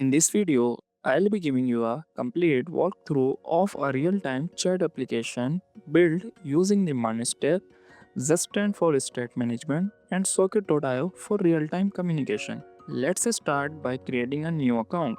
In this video, I'll be giving you a complete walkthrough of a real-time chat application built using the MERN stack, Zustand for state management, and Socket.io for real-time communication. Let's start by creating a new account.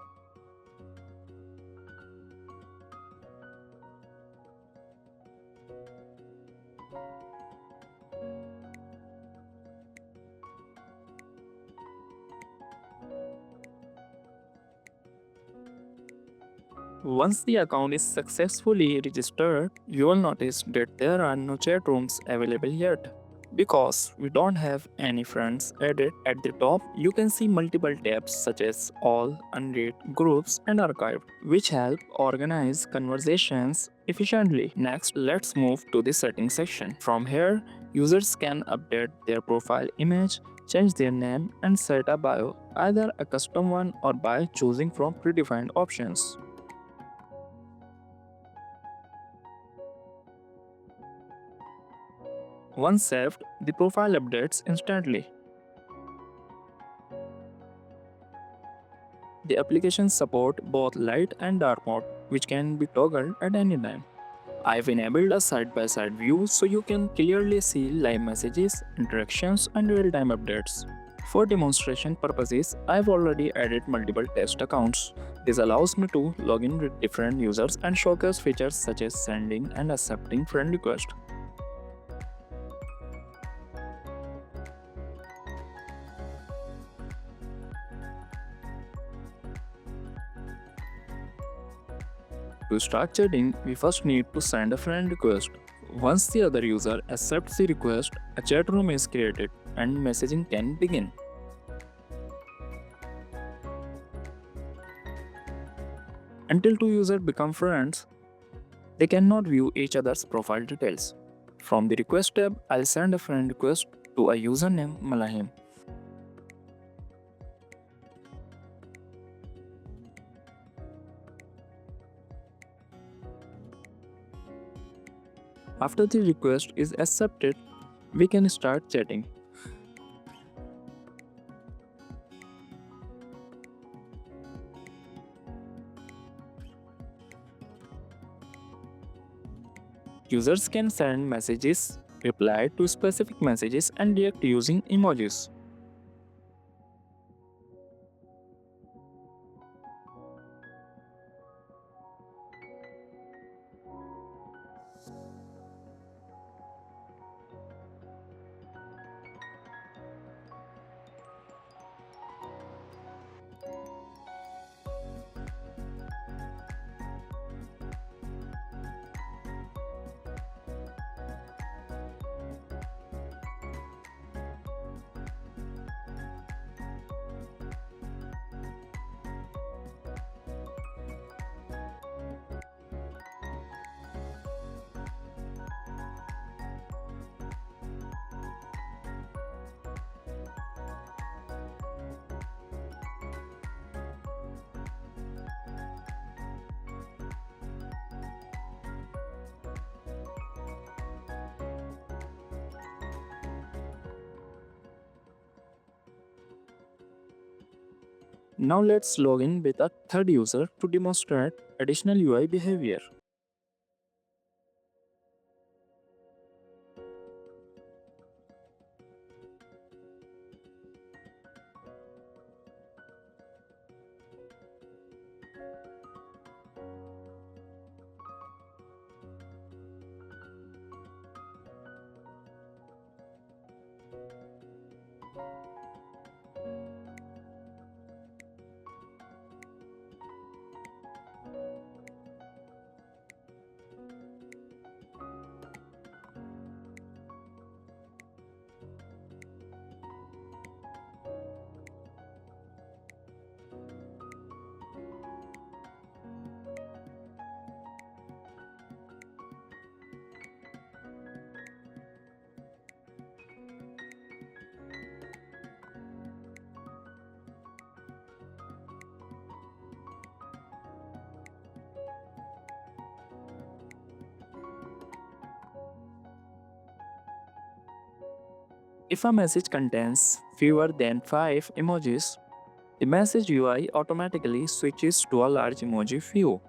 Once the account is successfully registered, you will notice that there are no chat rooms available yet. Because we don't have any friends added at the top, you can see multiple tabs such as All, Unread, Groups, and Archived, which help organize conversations efficiently. Next, let's move to the settings section. From here, users can update their profile image, change their name, and set a bio, either a custom one or by choosing from predefined options. Once saved, the profile updates instantly. The applications support both light and dark mode, which can be toggled at any time. I've enabled a side-by-side view so you can clearly see live messages, interactions, and real-time updates. For demonstration purposes, I've already added multiple test accounts. This allows me to log in with different users and showcase features such as sending and accepting friend requests. To start chatting, we first need to send a friend request. Once the other user accepts the request, a chat room is created and messaging can begin. Until two users become friends, they cannot view each other's profile details. From the request tab, I'll send a friend request to a user named Malahim. After the request is accepted, we can start chatting. Users can send messages, reply to specific messages, and react using emojis. Now let's log in with a third user to demonstrate additional UI behavior. If a message contains fewer than 5 emojis, The message UI automatically switches to a large emoji view,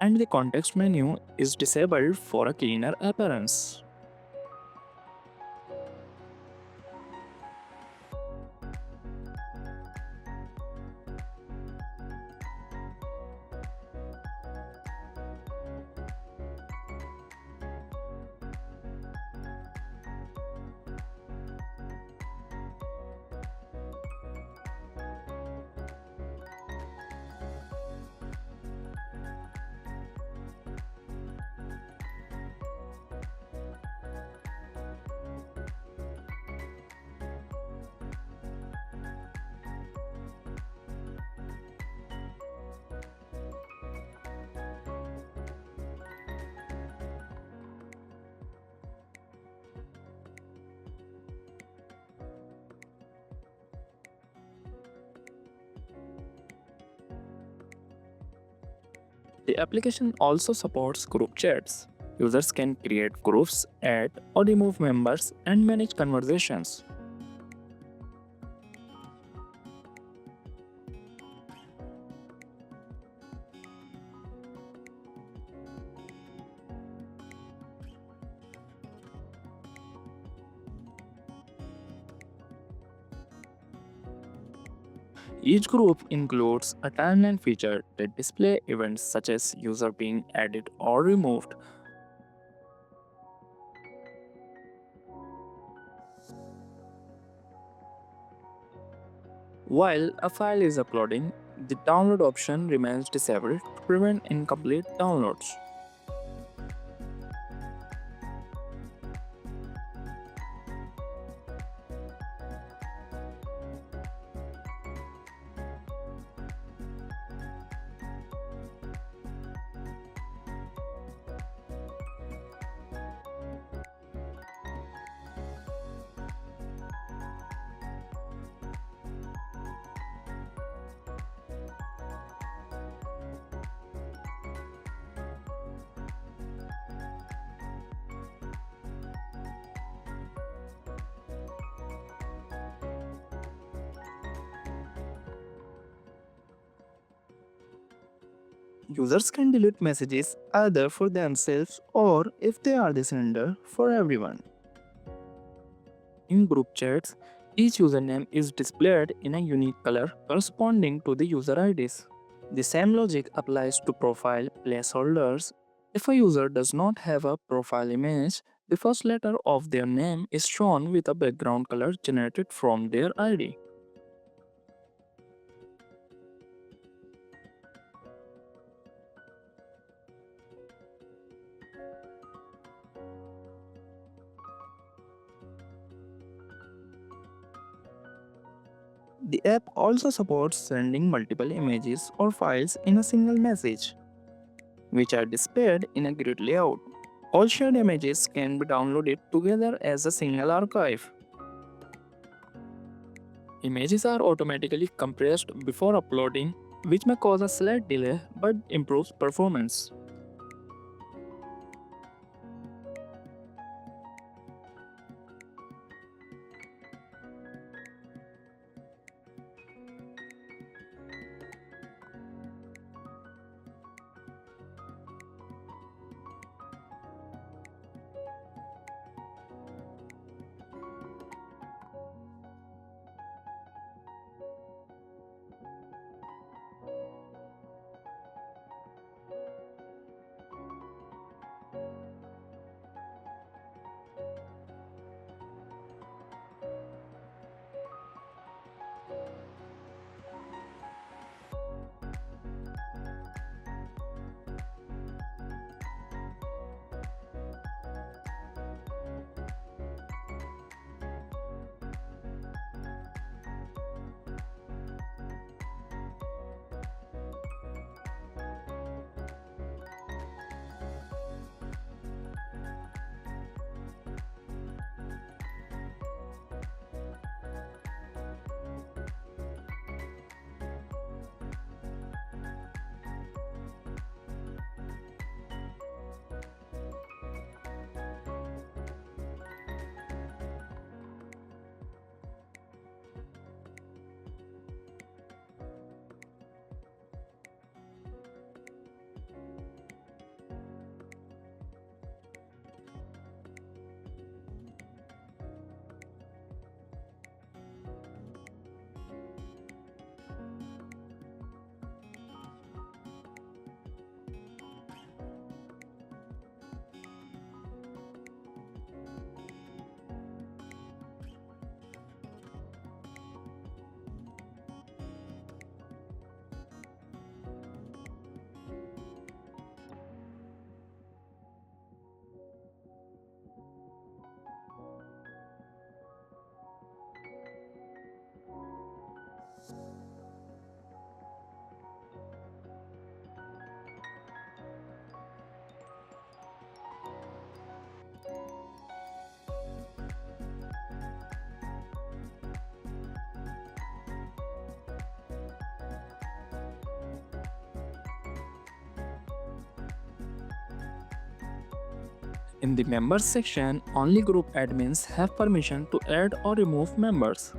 and the context menu is disabled for a cleaner appearance. The application also supports group chats. Users can create groups, add or remove members, and manage conversations. Each group includes a timeline feature that displays events such as user being added or removed. While a file is uploading, the download option remains disabled to prevent incomplete downloads. Users can delete messages either for themselves or, if they are the sender, for everyone. In group chats, each username is displayed in a unique color corresponding to the user IDs. The same logic applies to profile placeholders. If a user does not have a profile image, the first letter of their name is shown with a background color generated from their ID. The app also supports sending multiple images or files in a single message, which are displayed in a grid layout. All shared images can be downloaded together as a single archive. Images are automatically compressed before uploading, which may cause a slight delay but improves performance. In the members section, only group admins have permission to add or remove members.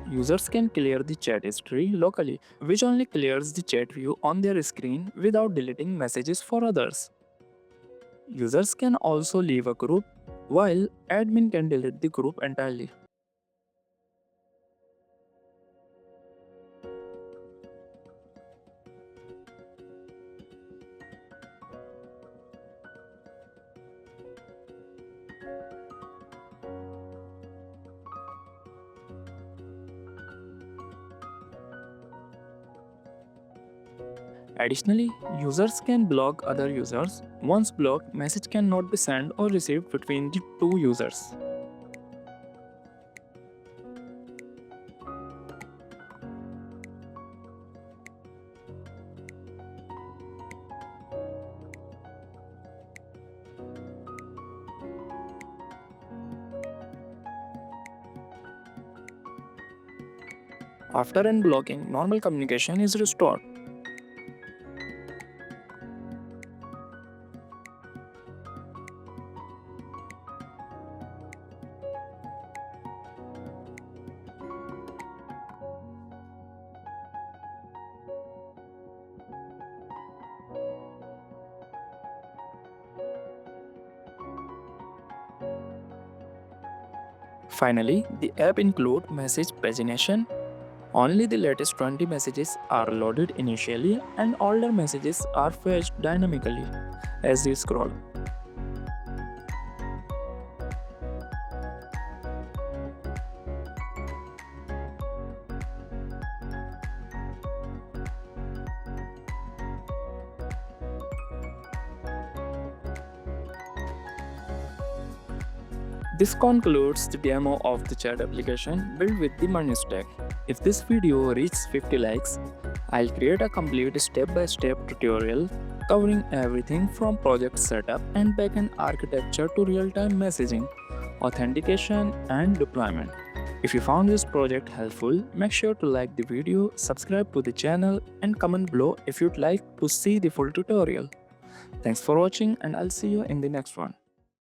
Users can clear the chat history locally, which only clears the chat view on their screen without deleting messages for others. Users can also leave a group, while admin can delete the group entirely. Additionally, users can block other users. Once blocked, message cannot be sent or received between the two users. After unblocking, normal communication is restored. Finally, the app includes message pagination. Only the latest 20 messages are loaded initially and older messages are fetched dynamically as you scroll. This concludes the demo of the chat application built with the MERN stack. If this video reaches 50 likes, I'll create a complete step-by-step tutorial covering everything from project setup and backend architecture to real-time messaging, authentication, and deployment. If you found this project helpful, make sure to like the video, subscribe to the channel, and comment below if you'd like to see the full tutorial. Thanks for watching, and I'll see you in the next one.